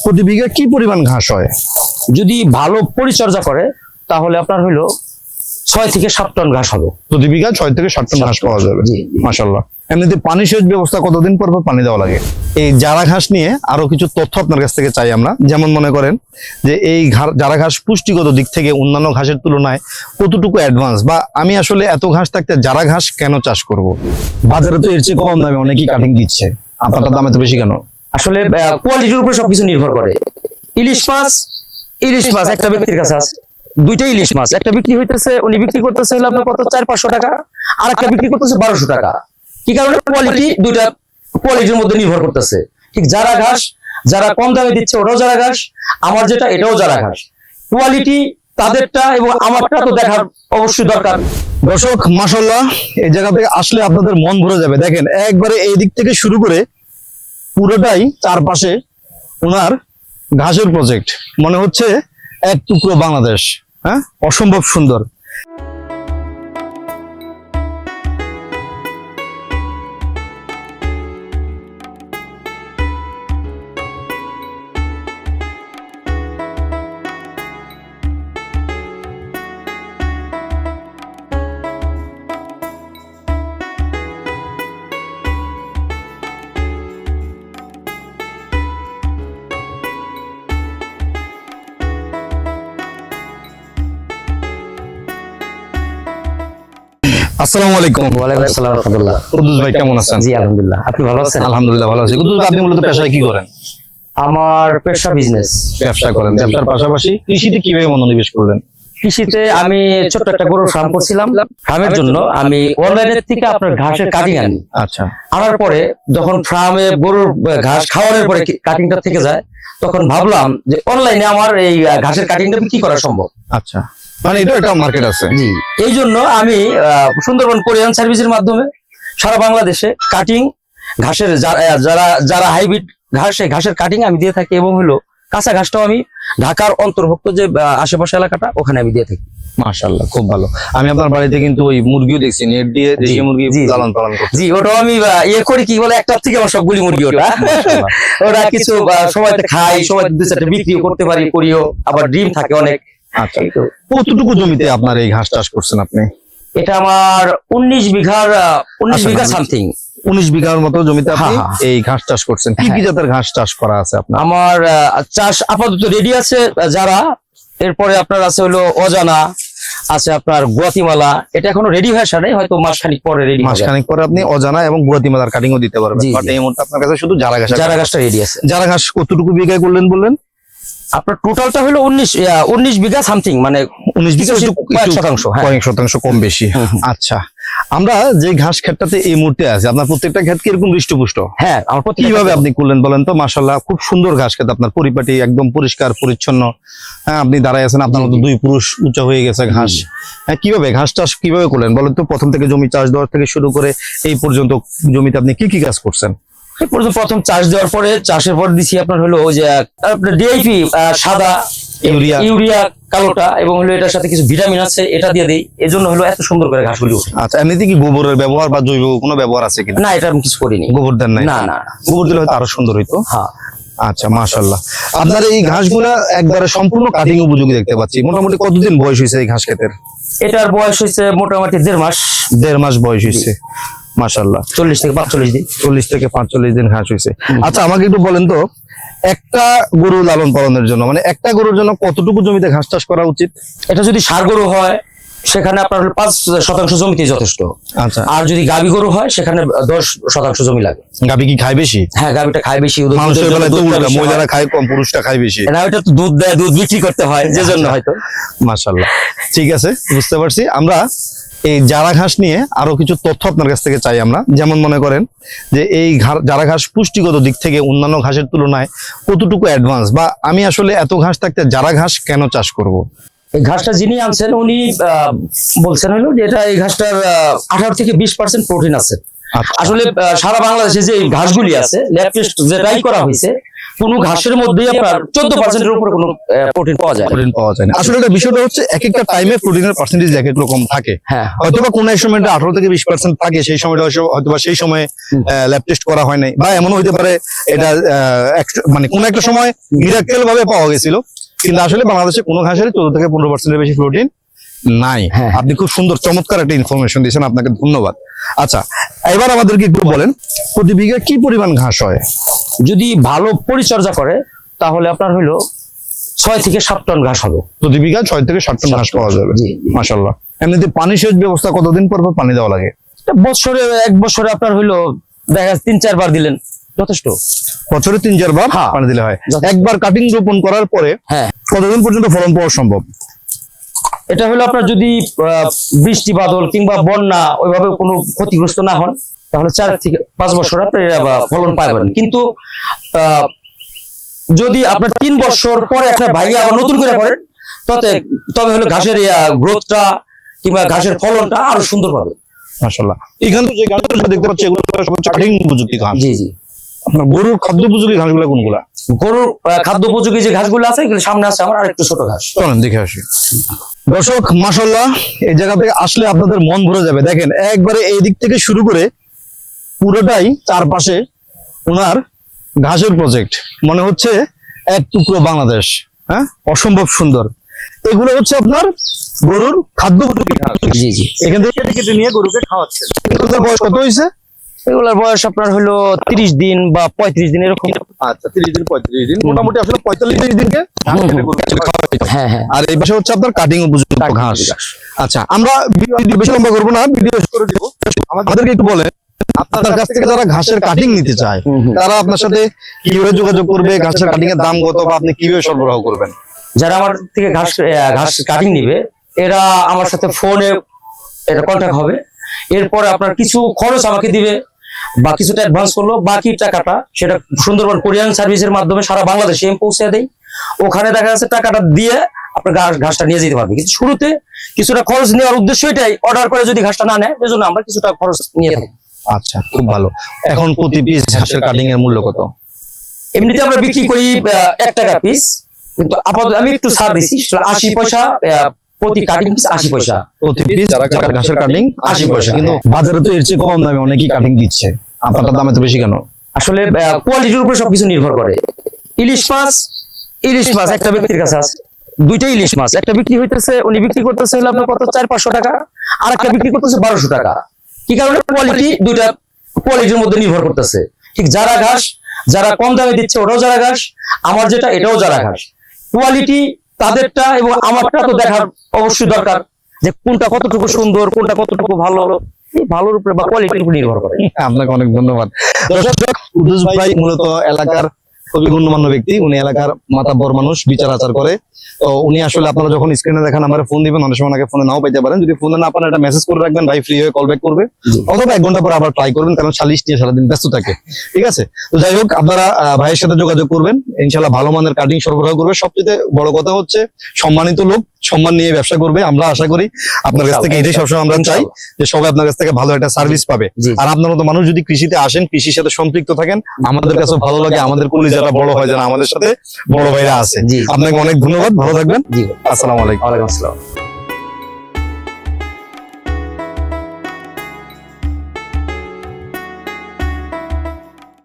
প্রতি বিঘা কি পরিমাণ ঘাস হয়? যদি ভালো পরিচর্যা করে তাহলে আপনার হলো 6 থেকে 7 টন ঘাস হবে। প্রতি বিঘা 6 থেকে 7 টন ঘাস পাওয়া যাবে। জি, জি। মাশাআল্লাহ। এমনিতে পানি সেচ ব্যবস্থা কতদিন পর পর পানি দেওয়া লাগে? এই জারা ঘাস নিয়ে আরো কিছু তথ্য আপনার কাছ থেকে চাই আমরা। যেমন মনে করেন যে এই জারা ঘাস পুষ্টিগত দিক থেকে অন্যান্য ঘাসের তুলনায় কতটুকু অ্যাডভান্স, বা আমি আসলে এত ঘাস থাকতে জারা ঘাস কেন চাষ করব? বাজারে তো এর চেয়ে কম দামে অনেকেই কাটিং দিচ্ছে, আপনার দাম এত বেশি কেন? আসলে কোয়ালিটির উপর সবকিছু নির্ভর করে। ইলিশ মাছ একটা ব্যক্তির কাছে আছে, দুইটা ইলিশ মাছ, একটা বিক্রি হইতেছে, উনি বিক্রি করতেছে হলো আপনার কত 400-500 টাকা, আর একটা বিক্রি করতেছে 1200 টাকা। কি কারণে? কোয়ালিটি, দুইটা কোয়ালিটির মধ্যে নির্ভর করতেছে। ঠিক জারা ঘাস যারা কম দামে দিচ্ছে ওটাও জারা ঘাস, আমার যেটা এটাও জারা ঘাস। কোয়ালিটি তাদেরটা এবং আমারটা তো দেখার অবশ্যই দরকার। দর্শক মাশাআল্লাহ, এই জায়গাতে আসলে আপনাদের মন ভরে যাবে। দেখেন একবারে এই দিক থেকে শুরু করে পুরোটাই চারপাশে ওনার ঘাসের প্রজেক্ট, মনে হচ্ছে এক টুকরো বাংলাদেশ। হ্যাঁ, অসম্ভব সুন্দর। আসসালামু আলাইকুম। ওয়ালাইকুম আসসালাম ওয়া রাহমাতুল্লাহ। কুদ্দুস ভাই কেমন আছেন? জি আলহামদুলিল্লাহ, আপনি ভালো আছেন? আলহামদুলিল্লাহ ভালো আছি। কুদ্দুস ভাই, আপনি মূলত পেশায় কি করেন? আমার পেশা বিজনেস। ব্যবসা করেন। ব্যবসার পাশাপাশি কৃষিতে কিভাবে মনোনিবেশ করলেন? কৃষিতে আমি ছোট্ট একটা গরুর ফার্ম করছিলাম। ফার্মের জন্য আমি অনলাইনের থেকে আপনার ঘাসের কাটিং আনি। আচ্ছা। আনার পরে যখন ফার্মে গরুর ঘাস খাওয়ানোর পরে কাটিংটা থেকে যায়, তখন ভাবলাম যে অনলাইনে আমার এই ঘাসের কাটিংটা কি করা সম্ভব। আচ্ছা, মানে এটা একটা মার্কেট আছে। জি, এই জন্য আমি সুন্দরবন কোরিয়ান সার্ভিসের মাধ্যমে সারা বাংলাদেশে কাটিং ঘাসের যারা হাইব্রিড ঘাস, এই ঘাসের কাটিং আমি দিয়ে থাকি, এবং হলো কাঁচা ঘাসটাও আমি ঢাকার অন্তর্ভুক্ত যে আশেপাশে এলাকাটা ওখানে আমি দিয়ে থাকি। মাশাআল্লাহ, খুব ভালো। আমি আপনার বাড়িতে কিন্তু ওই মুরগিও দেখছি, নেট দিয়ে দেশি মুরগি লালন পালন করতে। জি, ওটাও আমি ইয়ে করি, কি বলে, একটা থেকে আমার সবগুলি মুরগি ওটা ওটা কিছু সময়তে খাই, সময় 2-4টা বিক্রিও করতে পারি, করিও, আবার ডিম থাকে অনেক। আচ্ছা, কতটুকু জমিতে আপনার এই ঘাস চাষ করছেন আপনি? এটা আমার 19 বিঘা সামথিং। 19 বিঘার মতো জমিতে আপনি এই ঘাস চাষ করছেন। কি কি জাতের ঘাস চাষ করা আছে আপনার? আমার চাষ আপাতত রেডি আছে যারা, এরপরে আপনার আছে হলো অজানা, আছে আপনার গুয়াতিমালা। এটা এখনো রেডি হয়ে আসে নাই, হয়তো মাসখানিক পরে রেডি হবে। মাসখানিক পরে আপনি অজানা এবং গুয়াতিমালার কাটিংও দিতে পারবেন। বাট এই মুহূর্তে আপনার কাছে শুধু জারা ঘাসটা রেডি আছে। জারা ঘাস কতটুকু বিঘায় করলেন বললেন? আপনার টোটালটা হলো 19 বিঘা সামথিং, মানে 19 বিঘা, কয়েক শতাংশ, কয়েক শতাংশ কম বেশি। আচ্ছা, আমরা যে ঘাস ক্ষেতটাতে এই মুহূর্তে আছি, আপনার প্রত্যেকটা ক্ষেত কি এরকম হৃষ্টপুষ্ট? হ্যাঁ, আমার কিভাবে আপনি করলেন বলেন তো? মাশাআল্লাহ, খুব সুন্দর ঘাস ক্ষেত আপনার, পরিপাটি, একদম পরিষ্কার পরিচ্ছন্ন। হ্যাঁ, আপনি দাঁড়ায় আছেন, আপনার মতো 2 পুরুষ উঁচা হয়ে গেছে ঘাস। হ্যাঁ, কিভাবে ঘাস চাষ কিভাবে করলেন বলেন তো? প্রথম থেকে জমি চাষ দেওয়ার থেকে শুরু করে এই পর্যন্ত জমিতে আপনি কি কি কাজ করছেন? প্রথম চাষ দেওয়ার পরে, চাষের পর দিছি আপনার হলো ওই যে আপনার ডিআইপি সাদা, ইউরিয়া কালোটা, এবং হলো এটার সাথে কিছু ভিটামিন আছে, এটা দিয়ে দেই। এজন্য হলো এত সুন্দর করে ঘাসগুলি ওঠে। আচ্ছা, এমনিতে কি গোবরের ব্যবহার বা জৈব কোনো ব্যবহার আছে কিনা? না, এটা আমি কিছু করিনি। গোবর দেন নাই? না না, গোবর দিলে হয়তো আরো সুন্দর হইতো। হ্যাঁ। আচ্ছা, মাশাআল্লাহ। আপনার এই ঘাসগুলা একবারে সম্পূর্ণ কাটিং উপযোগী দেখতে পাচ্ছি। মোটামুটি কতদিন বয়স হয়েছে এই ঘাস ক্ষেতের? এটার বয়স হয়েছে মোটামুটি 1.5 মাস। 1.5 মাস বয়স হয়েছে। মাশাআল্লাহ, 40 থেকে 45 দিন। 40 থেকে 45 দিন ঘাস হয়েছে। আচ্ছা, আমাকে একটু বলেন তো, একটা গরু লালন পালনের জন্য, মানে একটা গরুর জন্য কতটুকু জমিতে ঘাস চাষ করা উচিত? এটা যদি ষাঁড় গরু হয় সেখানে আপনার 5% জমিতে যথেষ্ট। আচ্ছা, আর যদি গাভী গরু হয় সেখানে 10% জমি লাগে। গাভী কি খায় বেশি? হ্যাঁ, গাভীটা খায় বেশি। মানুষের বেলায় তো উল্টা, মহিলারা খায় কম, পুরুষটা খায় বেশি। না, ওটা তো দুধ দেয়, দুধ বিক্রি করতে হয়, যে জন্য হয়তো। মাশাআল্লাহ, ঠিক আছে, বুঝতে পারছি। আমরা এই জারা ঘাস নিয়ে আরো কিছু তথ্য আপনার কাছ থেকে চাই আমরা। যেমন মনে করেন যে এই জারা ঘাস পুষ্টিগত দিক থেকে অন্যান্য ঘাসের তুলনায় কতটুকু অ্যাডভান্স, বা আমি আসলে এত ঘাস থাকতে জারা ঘাস কেন চাষ করব? এই ঘাসটা যিনি আনছেন উনি বলছেন হলো যে এটা এই ঘাসটার 18 থেকে 20% প্রোটিন আছে। আসলে সারা বাংলাদেশে যে ঘাসগুলি আছে, ল্যাব টেস্ট যেটাই করা হয়েছে, কোনো ঘাসের মধ্যেই আপনার 14% উপরে কোনো প্রোটিন পাওয়া যায় না। প্রোটিন পাওয়া যায় না। আসলে এটা বিষয়টা হচ্ছে এক একটা টাইমে প্রোটিনের পার্সেন্টেজ এক এক রকম থাকে। হ্যাঁ হয়তোবা কোন এক সময়টা 18 থেকে 20% থাকে, সেই সময়টা হয়তোবা সেই সময় ল্যাব টেস্ট করা হয় নাই, বা এমনও হইতে পারে এটা মানে কোন একটা সময় মিরাকেল ভাবে পাওয়া গেছিল, কিন্তু আসলে বাংলাদেশে কোনো ঘাসের 14 থেকে 15% বেশি প্রোটিন নাই। হ্যাঁ। আপনি খুব সুন্দর চমৎকার একটা ইনফরমেশন দিয়েছেন, আপনাকে ধন্যবাদ। আচ্ছা, এবার আমাদেরকে একটু বলেন প্রতি বিঘা কি পরিমাণ ঘাস হয়? যদি ভালো পরিচর্যা করে তাহলে আপনার হলো 6 থেকে 7 টন ঘাস হবে। প্রতি বিঘা 6 থেকে 7 টন ঘাস পাওয়া যাবে। জি, জি। মাশাআল্লাহ। এমনিতে পানি সেচ ব্যবস্থা কতদিন পর পর পানি দেওয়া লাগে? এক বছরে আপনার হলো দেখা যাচ্ছে 3-4 বার দিলেন যথেষ্ট। বছরে 3-4 বার হ্যাঁ। পানি দিলে হয়। যথেষ্ট। একবার কাটিং রোপণ করার পরে হ্যাঁ, কতদিন পর্যন্ত ফলন পাওয়া সম্ভব? এটা হলো আপনার যদি বৃষ্টি বাদল কিংবা বন্যা ওইভাবে কোনো ক্ষতিগ্রস্ত না হন তাহলে 4 থেকে 5 বছর আপনি ফলন পাবেন। কিন্তু যদি আপনার 3 বছর পরে একটা ভাইয়া আবার নতুন করে করেন তবে হলো ঘাসের গ্রোথটা কিংবা ঘাসের ফলনটা আরো সুন্দর পাবে। মাশাআল্লাহ। এখানে যে ঘাসগুলো দেখতে পাচ্ছি এগুলো সবচেয়ে কাটিং উপযোগী ঘাস। জি জি। আপনার গরুর খাদ্য উপযোগী ঘাসগুলো কোনগুলা? গরুর খাদ্য উপযোগী যে ঘাসগুলো আছে এগুলো সামনে আছে আমার আরেকটু ছোট ঘাস। চলেন দেখে আসি। দর্শক মাশাআল্লাহ, এই জায়গা থেকে আসলে আপনাদের মন ভরে যাবে। দেখেন একবারে এই দিক থেকে শুরু করে পুরোটাই চারপাশে ওনার ঘাসের প্রজেক্ট, মনে হচ্ছে এক টুকরো বাংলাদেশ। হ্যাঁ, অসম্ভব সুন্দর। এগুলো হচ্ছে আপনার গরুর খাদ্য উপযোগী ঘাস। জি জি। এখান থেকে কেটে নিয়ে গরুকে খাওয়াচ্ছেন। এগুলোর বয়স কত হয়েছে? এগুলোর বয়স আপনার হলো 30 দিন বা 35 দিন এরকম। আচ্ছা, 30 দিন 35 দিন, মোটামুটি আসলে 45 দিনকে ঘাস কেটে গরুকে খাওয়াতে হয়। হ্যাঁ হ্যাঁ। আর এই পাশে হচ্ছে আপনার কাটিং উপযুক্ত ঘাস। আচ্ছা, আমরা ভিডিও বেশি লম্বা করবো না, ভিডিও শেষ করে দিব। আমাদেরকে একটু বলেন আপনার কাছ থেকে যারা ঘাসের কাটিং নিতে চায় তারা আপনার সাথে কিভাবে যোগাযোগ করবে, ঘাসের কাটিং এর দাম কত, বা আপনি কিভাবে সরবরাহ করবেন? যারা আমার থেকে ঘাস কাটিং নিবে এরা আমার সাথে ফোনে এটা কন্ট্যাক্ট হবে। এরপরে আপনার কিছু খরচ আমাকে দিবে বা কিছুটা অ্যাডভান্স করলো, বাকি টাকাটা সেটা সুন্দরবন কোরিয়ান সার্ভিসের মাধ্যমে সারা বাংলাদেশে আমি পৌঁছে দেই। ওখানে দেখা যাচ্ছে টাকাটা দিয়ে আপনার ঘাসটা নিয়ে যেতে পারবে। কিন্তু শুরুতে কিছুটা খরচ নেওয়ার উদ্দেশ্য এটাই, অর্ডার করে যদি ঘাসটা না নেয় এজন্য আমরা কিছুটা খরচ নিয়ে থাকি। আচ্ছা, খুব ভালো। এখন প্রতি পিস ঘাসের কাটিং এর মূল্য কত? এমনিতে আমরা বিক্রি করি 1 টাকা পিস, কিন্তু আপাতত আমি একটু ছাড় দিচ্ছি 80 পয়সা প্রতি কাটিং পিস, 80 পয়সা প্রতি পিস ঘাসের কাটিং 80 পয়সা। কিন্তু বাজারে তো এর চেয়ে কম দামে অনেকেই কাটিং দিচ্ছে, আপনার দাম এত বেশি কেন? আসলে কোয়ালিটির উপরে সবকিছু নির্ভর করে। ইলিশ মাছ একটা ব্যক্তির কাছে আছে, 2টা ইলিশ মাছ, একটা বিক্রি হইতেছে উনি বিক্রি করতেছে হলো আপনার কত 400-500 টাকা, আর একটা বিক্রি করতেছে 1200 টাকা। কি কারণে? কোয়ালিটি, দুইটা কোয়ালিটির মধ্যে নির্ভর করতেছে। ঠিক যারা ঘাস যারা কম দামে দিচ্ছে ওটাও যারা ঘাস, আমার যেটা এটাও যারা ঘাস। কোয়ালিটি তাদেরটা এবং আমারটা তো দেখার অবশ্যই দরকার যে কোনটা কতটুকু সুন্দর, কোনটা কতটুকু ভালো, এই ভালোর উপরে বা কোয়ালিটির উপর নির্ভর করে। আপনাকে অনেক ধন্যবাদ। দর্শক, কুদ্দুস ভাই মূলত এলাকার খুবই গণ্যমান্য ব্যক্তি, উনি এলাকার মাতাব্বর মানুষ, বিচার আচার করে। তো উনি আসলে আপনারা যখন স্ক্রিনে দেখেন আমার ফোন দিবেন, অনেক সময় ওনাকে ফোনে নাও পাইতে পারেন। যদি ফোনে না পান একটা মেসেজ করে রাখবেন, ভাই ফ্রি হয়ে কল ব্যাক করবে, অথবা 1 ঘন্টা পর আবার ট্রাই করবেন, কারণ 40 নিয়ে সারাদিন ব্যস্ত থাকে। ঠিক আছে? তো যাই হোক, আপনারা ভাইয়ের সাথে যোগাযোগ করবেন, ইনশাল্লাহ ভালো মানের কাটিং সরবরাহ করবে। সবচেয়ে বড় কথা হচ্ছে সম্মানিত লোক সম্মান নিয়ে ব্যবসা করবে। আমরা আশা করি আপনার কাছ থেকে, এটাই সবসময় আমরা চাই যে সবাই আপনার কাছ থেকে ভালো একটা সার্ভিস পাবে। আর আপনার মতো মানুষ যদি কৃষিতে আসেন, কৃষির সাথে সম্পৃক্ত থাকেন, আমাদের কাছে ভালো লাগে, আমাদের কলিজাটা বড় হয় যেন আমাদের সাথে বড় ভাইরা আছে। আপনাকে অনেক ধন্যবাদ, ভালো থাকবেন। জি, আসসালামু আলাইকুম। ওয়ালাইকুম আসসালাম।